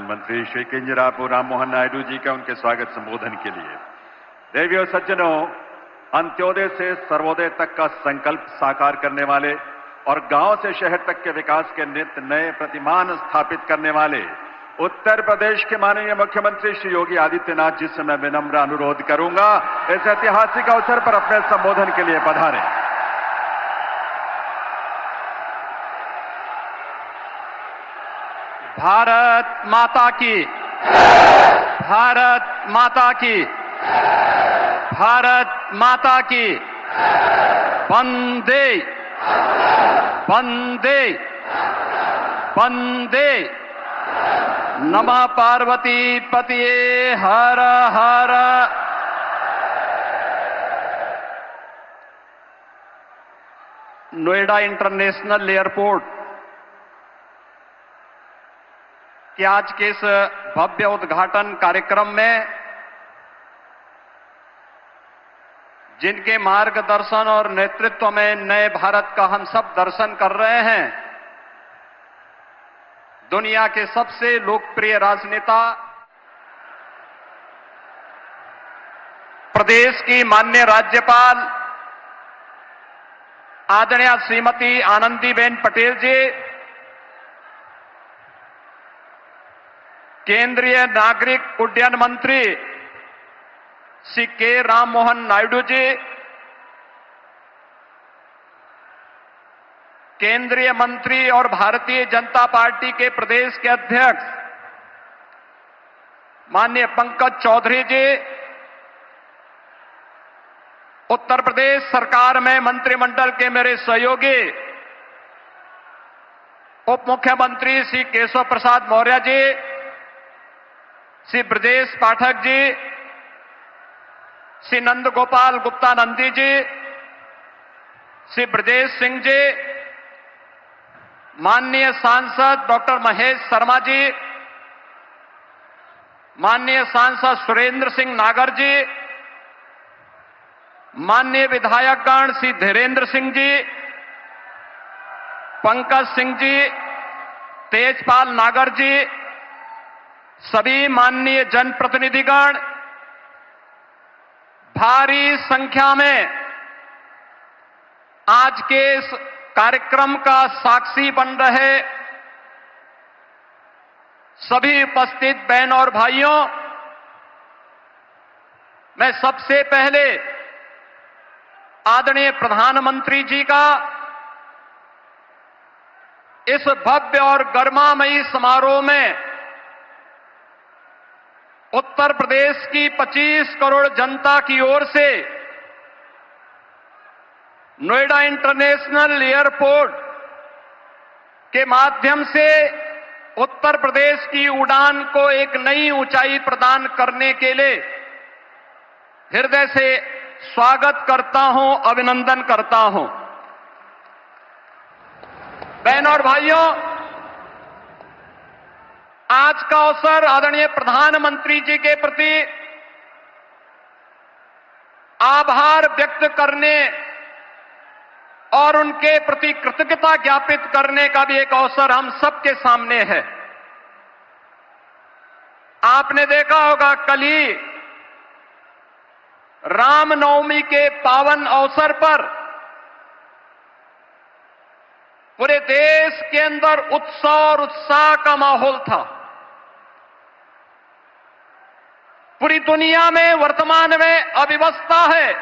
प्रधानमंत्री श्री किंजरापू राम मोहन नायडू जी का उनके स्वागत संबोधन के लिए। देवियों सज्जनों, अंत्योदय से सर्वोदय तक का संकल्प साकार करने वाले और गांव से शहर तक के विकास के नित नए प्रतिमान स्थापित करने वाले उत्तर प्रदेश के माननीय मुख्यमंत्री श्री योगी आदित्यनाथ जी से मैं विनम्र अनुरोध करूंगा, इस ऐतिहासिक अवसर पर अपने संबोधन के लिए पधारें। भारत माता की, भारत माता की, भारत माता की, वंदे वंदे वंदे। नमः पार्वती पतिये हर हर। नोएडा इंटरनेशनल एयरपोर्ट कि आज के इस भव्य उद्घाटन कार्यक्रम में जिनके मार्गदर्शन और नेतृत्व में नए भारत का हम सब दर्शन कर रहे हैं, दुनिया के सबसे लोकप्रिय राजनेता, प्रदेश की माननीय राज्यपाल आदरणीय श्रीमती आनंदीबेन पटेल जी, केंद्रीय नागरिक उड्डयन मंत्री श्री के राम मोहन नायडू जी, केंद्रीय मंत्री और भारतीय जनता पार्टी के प्रदेश के अध्यक्ष माननीय पंकज चौधरी जी, उत्तर प्रदेश सरकार में मंत्रिमंडल के मेरे सहयोगी उप मुख्यमंत्री श्री केशव प्रसाद मौर्य जी, श्री ब्रजेश पाठक जी, श्री नंद गोपाल गुप्ता नंदी जी, श्री ब्रजेश सिंह जी, माननीय सांसद डॉक्टर महेश शर्मा जी, माननीय सांसद सुरेंद्र सिंह नागर जी, माननीय विधायकगण श्री धीरेन्द्र सिंह जी, पंकज सिंह जी, तेजपाल नागर जी, सभी माननीय जनप्रतिनिधिगण, भारी संख्या में आज के इस कार्यक्रम का साक्षी बन रहे सभी उपस्थित बहन और भाइयों, मैं सबसे पहले आदरणीय प्रधानमंत्री जी का इस भव्य और गरिमामयी समारोह में उत्तर प्रदेश की 25 करोड़ जनता की ओर से नोएडा इंटरनेशनल एयरपोर्ट के माध्यम से उत्तर प्रदेश की उड़ान को एक नई ऊंचाई प्रदान करने के लिए हृदय से स्वागत करता हूं, अभिनंदन करता हूं। बहनों और भाइयों, आज का अवसर आदरणीय प्रधानमंत्री जी के प्रति आभार व्यक्त करने और उनके प्रति कृतज्ञता ज्ञापित करने का भी एक अवसर हम सबके सामने है। आपने देखा होगा, कल ही रामनवमी के पावन अवसर पर पूरे देश के अंदर उत्सव और उत्साह का माहौल था। पूरी दुनिया में वर्तमान में अव्यवस्था है,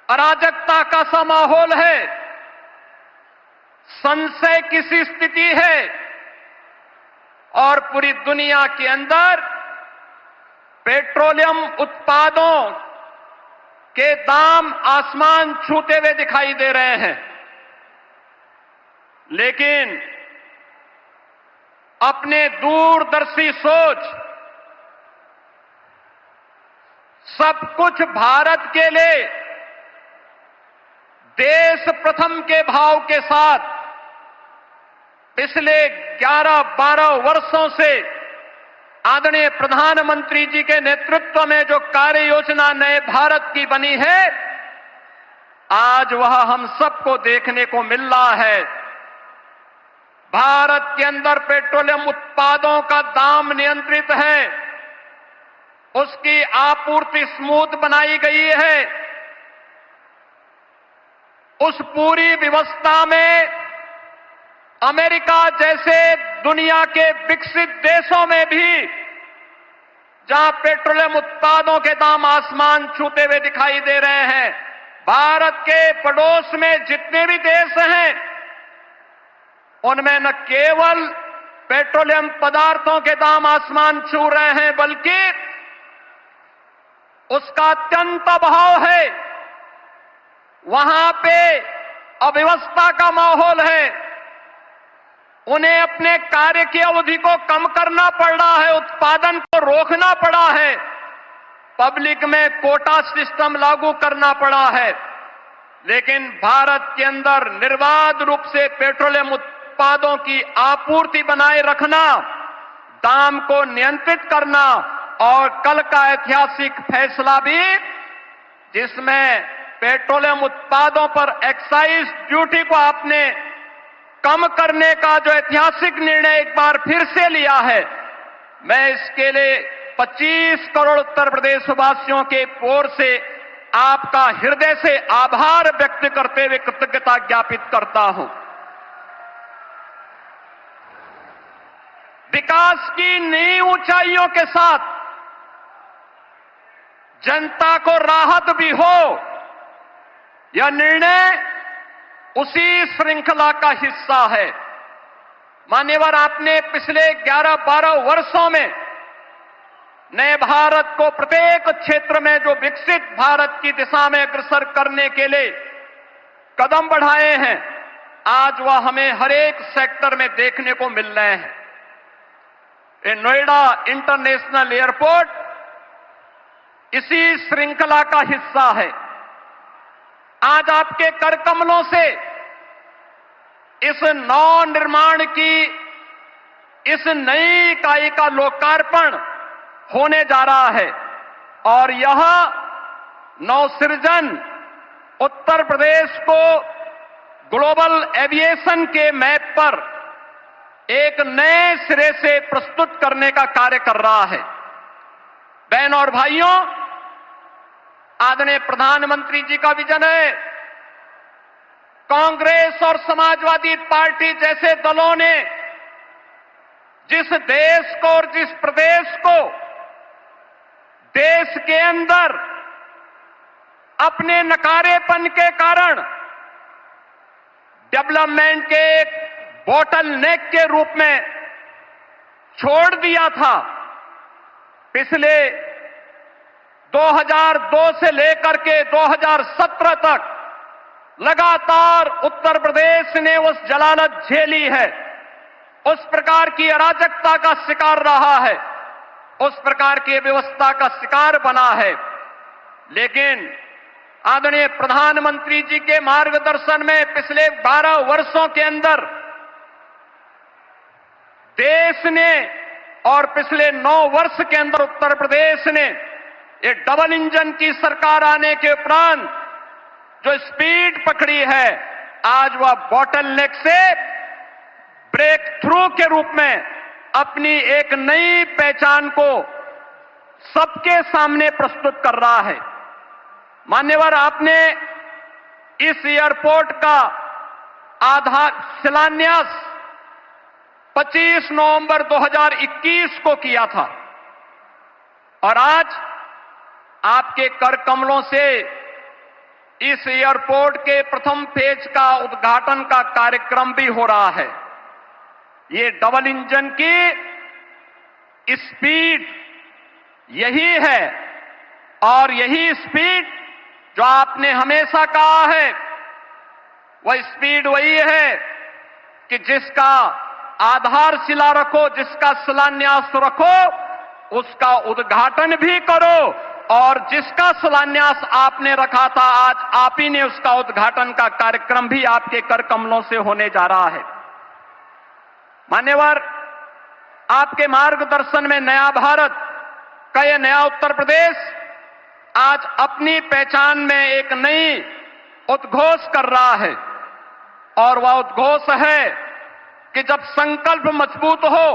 अराजकता का सा माहौल है, संशय की सी स्थिति है और पूरी दुनिया के अंदर पेट्रोलियम उत्पादों के दाम आसमान छूते हुए दिखाई दे रहे हैं। लेकिन अपने दूरदर्शी सोच, सब कुछ भारत के लिए देश प्रथम के भाव के साथ पिछले 11-12 वर्षों से आदरणीय प्रधानमंत्री जी के नेतृत्व में जो कार्य योजना नए भारत की बनी है, आज वह हम सबको देखने को मिल रहा है। भारत के अंदर पेट्रोलियम उत्पादों का दाम नियंत्रित है, उसकी आपूर्ति स्मूथ बनाई गई है। उस पूरी व्यवस्था में अमेरिका जैसे दुनिया के विकसित देशों में भी, जहां पेट्रोलियम उत्पादों के दाम आसमान छूते हुए दिखाई दे रहे हैं, भारत के पड़ोस में जितने भी देश हैं, उनमें न केवल पेट्रोलियम पदार्थों के दाम आसमान छू रहे हैं, बल्कि उसका अत्यंत अभाव है। वहां पे अव्यवस्था का माहौल है। उन्हें अपने कार्य की अवधि को कम करना पड़ रहा है, उत्पादन को रोकना पड़ा है, पब्लिक में कोटा सिस्टम लागू करना पड़ा है। लेकिन भारत के अंदर निर्बाध रूप से पेट्रोलियम उत्पादों की आपूर्ति बनाए रखना, दाम को नियंत्रित करना, और कल का ऐतिहासिक फैसला भी, जिसमें पेट्रोलियम उत्पादों पर एक्साइज ड्यूटी को आपने कम करने का जो ऐतिहासिक निर्णय एक बार फिर से लिया है, मैं इसके लिए 25 करोड़ उत्तर प्रदेश वासियों के ओर से आपका हृदय से आभार व्यक्त करते हुए कृतज्ञता ज्ञापित करता हूं। विकास की नई ऊंचाइयों के साथ जनता को राहत भी हो, यह निर्णय उसी श्रृंखला का हिस्सा है। मान्यवर, आपने पिछले 11-12 वर्षों में नए भारत को प्रत्येक क्षेत्र में जो विकसित भारत की दिशा में अग्रसर करने के लिए कदम बढ़ाए हैं, आज वह हमें हर एक सेक्टर में देखने को मिल रहे हैं। ये नोएडा इंटरनेशनल एयरपोर्ट इसी श्रृंखला का हिस्सा है। आज आपके कर कमलों से इस नव निर्माण की, इस नई इकाई का लोकार्पण होने जा रहा है, और यह नवसृजन उत्तर प्रदेश को ग्लोबल एविएशन के मैप पर एक नए सिरे से प्रस्तुत करने का कार्य कर रहा है। बहनों और भाइयों, आदरणीय प्रधानमंत्री जी का विजन है। कांग्रेस और समाजवादी पार्टी जैसे दलों ने जिस देश को और जिस प्रदेश को देश के अंदर अपने नकारेपन के कारण डेवलपमेंट के एक बॉटल नेक के रूप में छोड़ दिया था, पिछले 2002 से लेकर के 2017 तक लगातार उत्तर प्रदेश ने उस जलालत झेली है, उस प्रकार की अराजकता का शिकार रहा है, उस प्रकार की व्यवस्था का शिकार बना है। लेकिन आदरणीय प्रधानमंत्री जी के मार्गदर्शन में पिछले 12 वर्षों के अंदर देश ने, और पिछले 9 वर्ष के अंदर उत्तर प्रदेश ने, ये डबल इंजन की सरकार आने के उपरांत जो स्पीड पकड़ी है, आज वह बॉटल नेक से ब्रेक थ्रू के रूप में अपनी एक नई पहचान को सबके सामने प्रस्तुत कर रहा है। मान्यवर, आपने इस एयरपोर्ट का आधार शिलान्यास 25 नवंबर 2021 को किया था, और आज आपके कर कमलों से इस एयरपोर्ट के प्रथम फेज का उद्घाटन का कार्यक्रम भी हो रहा है। ये डबल इंजन की स्पीड यही है, और यही स्पीड जो आपने हमेशा कहा है, वह स्पीड वही है कि जिसका आधारशिला रखो, जिसका शिलान्यास रखो, उसका उद्घाटन भी करो, और जिसका शिलान्यास आपने रखा था, आज आप ही ने उसका उद्घाटन का कार्यक्रम भी आपके कर कमलों से होने जा रहा है। मान्यवर, आपके मार्गदर्शन में नया भारत का यह नया उत्तर प्रदेश आज अपनी पहचान में एक नई उद्घोष कर रहा है, और वह उद्घोष है कि जब संकल्प मजबूत हो,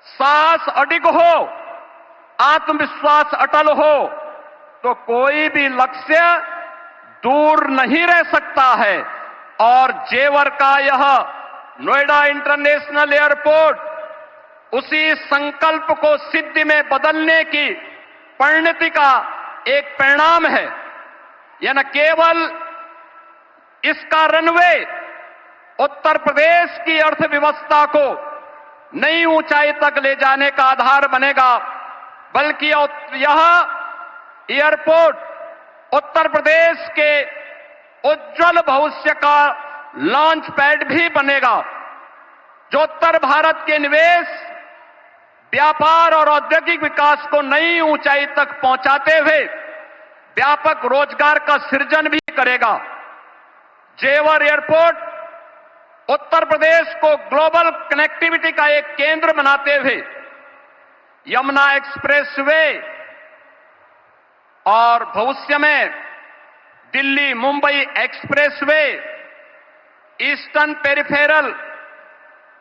साहस अडिग हो, आत्मविश्वास अटल हो, तो कोई भी लक्ष्य दूर नहीं रह सकता है। और जेवर का यह नोएडा इंटरनेशनल एयरपोर्ट उसी संकल्प को सिद्धि में बदलने की परिणति का एक परिणाम है। यह न केवल इसका रनवे उत्तर प्रदेश की अर्थव्यवस्था को नई ऊंचाई तक ले जाने का आधार बनेगा, बल्कि यह एयरपोर्ट उत्तर प्रदेश के उज्जवल भविष्य का लॉन्च पैड भी बनेगा, जो उत्तर भारत के निवेश, व्यापार और औद्योगिक विकास को नई ऊंचाई तक पहुंचाते हुए व्यापक रोजगार का सृजन भी करेगा। जेवर एयरपोर्ट उत्तर प्रदेश को ग्लोबल कनेक्टिविटी का एक केंद्र बनाते हुए यमुना एक्सप्रेसवे और भविष्य में Delhi Mumbai expressway, Eastern Peripheral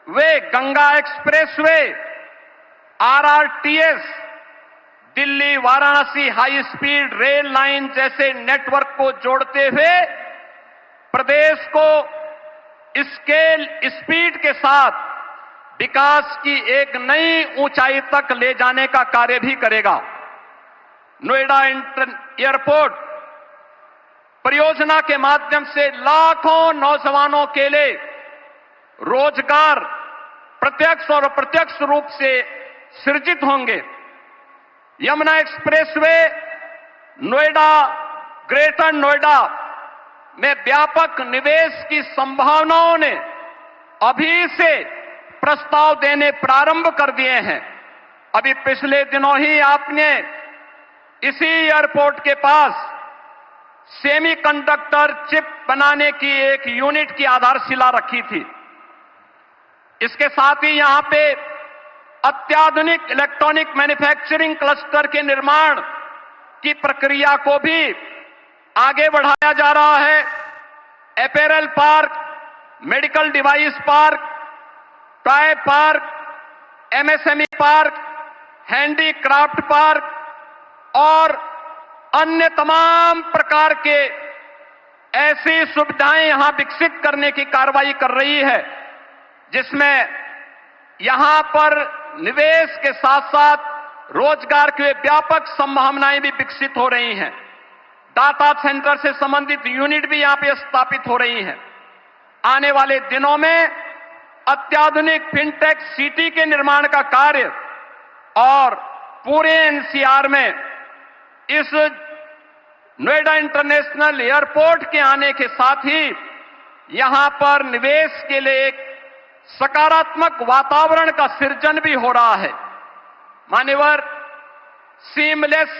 Way, Ganga expressway, RRTS, Delhi Varanasi high speed rail line जैसे नेटवर्क को जोड़ते हुए प्रदेश को स्केल स्पीड के साथ विकास की एक नई ऊंचाई तक ले जाने का कार्य भी करेगा। नोएडा एयरपोर्ट परियोजना के माध्यम से लाखों नौजवानों के लिए रोजगार प्रत्यक्ष और अप्रत्यक्ष रूप से सृजित होंगे। यमुना एक्सप्रेसवे नोएडा, ग्रेटर नोएडा में व्यापक निवेश की संभावनाओं ने अभी से प्रस्ताव देने प्रारंभ कर दिए हैं। अभी पिछले दिनों ही आपने इसी एयरपोर्ट के पास सेमीकंडक्टर चिप बनाने की एक यूनिट की आधारशिला रखी थी। इसके साथ ही यहां पे अत्याधुनिक इलेक्ट्रॉनिक मैन्युफैक्चरिंग क्लस्टर के निर्माण की प्रक्रिया को भी आगे बढ़ाया जा रहा है। Apparel park, medical device park, toy park, MSME park, handicraft park और अन्य तमाम प्रकार के ऐसी सुविधाएं यहां विकसित करने की कार्रवाई कर रही है, जिसमें यहां पर निवेश के साथ साथ रोजगार की व्यापक संभावनाएं भी विकसित हो रही हैं। डाटा सेंटर से संबंधित यूनिट भी यहां पे स्थापित हो रही हैं। आने वाले दिनों में अत्याधुनिक फिनटेक सिटी के निर्माण का कार्य और पूरे एनसीआर में इस नोएडा इंटरनेशनल एयरपोर्ट के आने के साथ ही यहां पर निवेश के लिए एक सकारात्मक वातावरण का सृजन भी हो रहा है। मान्यवर, seamless,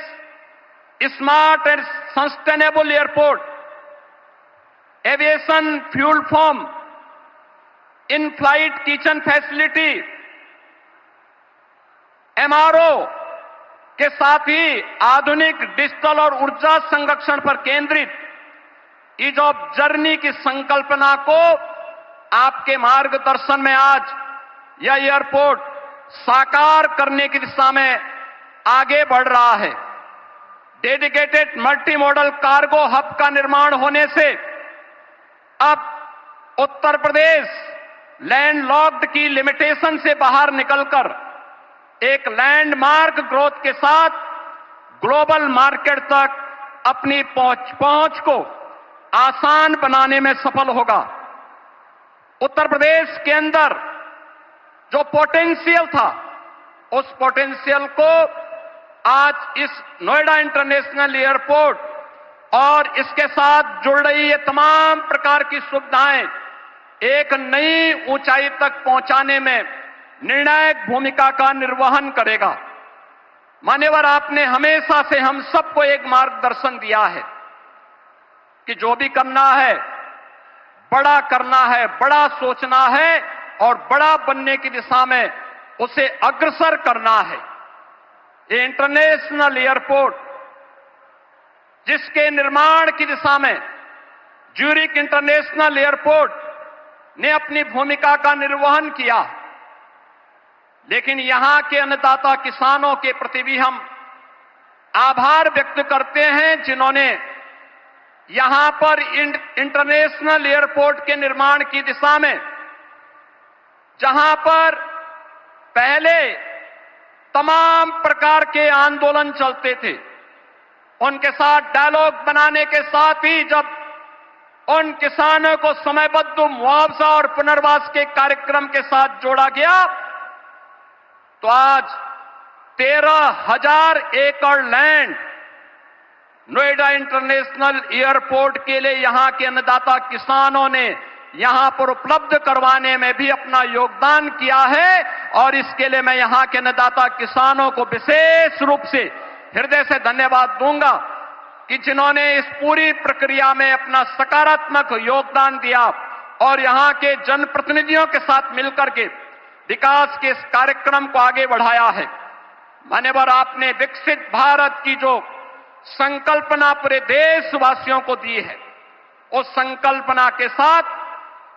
smart and sustainable airport, aviation fuel form, in flight kitchen facility, MRO के साथ ही आधुनिक डिजिटल और ऊर्जा संरक्षण पर केंद्रित ईज ऑफ जर्नी की संकल्पना को आपके मार्गदर्शन में आज यह एयरपोर्ट साकार करने की दिशा में आगे बढ़ रहा है। Dedicated multi modal cargo hub का निर्माण होने से अब उत्तर प्रदेश लैंडलॉक्ड की लिमिटेशन से बाहर निकलकर एक लैंडमार्क ग्रोथ के साथ ग्लोबल मार्केट तक अपनी पहुंच को आसान बनाने में सफल होगा। उत्तर प्रदेश के अंदर जो पोटेंशियल था, उस पोटेंशियल को आज इस नोएडा इंटरनेशनल एयरपोर्ट और इसके साथ जुड़ रही ये तमाम प्रकार की सुविधाएं एक नई ऊंचाई तक पहुंचाने में निर्णायक भूमिका का निर्वहन करेगा। मान्यवर, आपने हमेशा से हम सबको एक मार्गदर्शन दिया है कि जो भी करना है, बड़ा करना है, बड़ा सोचना है और बड़ा बनने की दिशा में उसे अग्रसर करना है। ये इंटरनेशनल एयरपोर्ट जिसके निर्माण की दिशा में ज्यूरिक इंटरनेशनल एयरपोर्ट ने अपनी भूमिका का निर्वहन किया, लेकिन यहां के अन्नदाता किसानों के प्रति भी हम आभार व्यक्त करते हैं, जिन्होंने यहां पर इंटरनेशनल एयरपोर्ट के निर्माण की दिशा में, जहां पर पहले तमाम प्रकार के आंदोलन चलते थे, उनके साथ डायलॉग बनाने के साथ ही जब उन किसानों को समयबद्ध मुआवजा और पुनर्वास के कार्यक्रम के साथ जोड़ा गया, तो आज 13,000 एकड़ लैंड नोएडा इंटरनेशनल एयरपोर्ट के लिए यहां के अन्नदाता किसानों ने यहां पर उपलब्ध करवाने में भी अपना योगदान किया है। और इसके लिए मैं यहां के अन्नदाता किसानों को विशेष रूप से हृदय से धन्यवाद दूंगा कि जिन्होंने इस पूरी प्रक्रिया में अपना सकारात्मक योगदान दिया और यहां के जनप्रतिनिधियों के साथ मिलकर के विकास के इस कार्यक्रम को आगे बढ़ाया है। मान्यवर, आपने विकसित भारत की जो संकल्पना पूरे देशवासियों को दी है, उस संकल्पना के साथ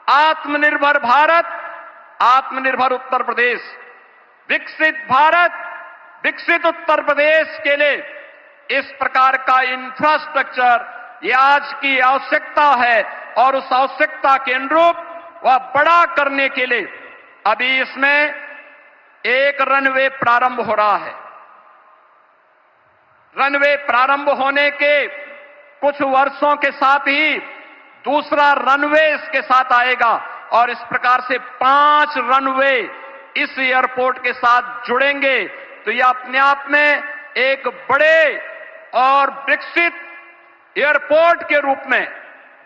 आत्मनिर्भर भारत, आत्मनिर्भर उत्तर प्रदेश, विकसित भारत, विकसित उत्तर प्रदेश के लिए इस प्रकार का इंफ्रास्ट्रक्चर ये आज की आवश्यकता है। और उस आवश्यकता के अनुरूप वह बड़ा करने के लिए अभी इसमें एक रनवे प्रारंभ हो रहा है। रनवे प्रारंभ होने के कुछ वर्षों के साथ ही दूसरा रनवे इसके साथ आएगा और इस प्रकार से 5 रनवे इस एयरपोर्ट के साथ जुड़ेंगे। तो यह अपने आप में एक बड़े और विकसित एयरपोर्ट के रूप में,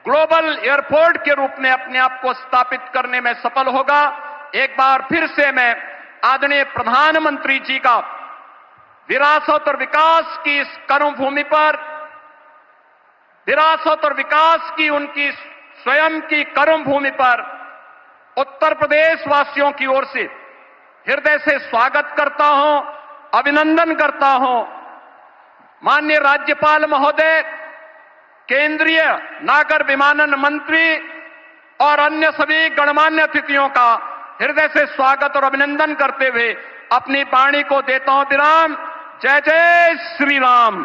ग्लोबल एयरपोर्ट के रूप में अपने आप को स्थापित करने में सफल होगा। एक बार फिर से मैं आदरणीय प्रधानमंत्री जी का विरासत और विकास की इस कर्मभूमि पर, विरासत और विकास की उनकी स्वयं की कर्मभूमि पर उत्तर प्रदेश वासियों की ओर से हृदय से स्वागत करता हूं, अभिनंदन करता हूं। माननीय राज्यपाल महोदय, केंद्रीय नागर विमानन मंत्री और अन्य सभी गणमान्य अतिथियों का हृदय से स्वागत और अभिनंदन करते हुए अपनी वाणी को देता हूं विराम। जय जय श्री राम।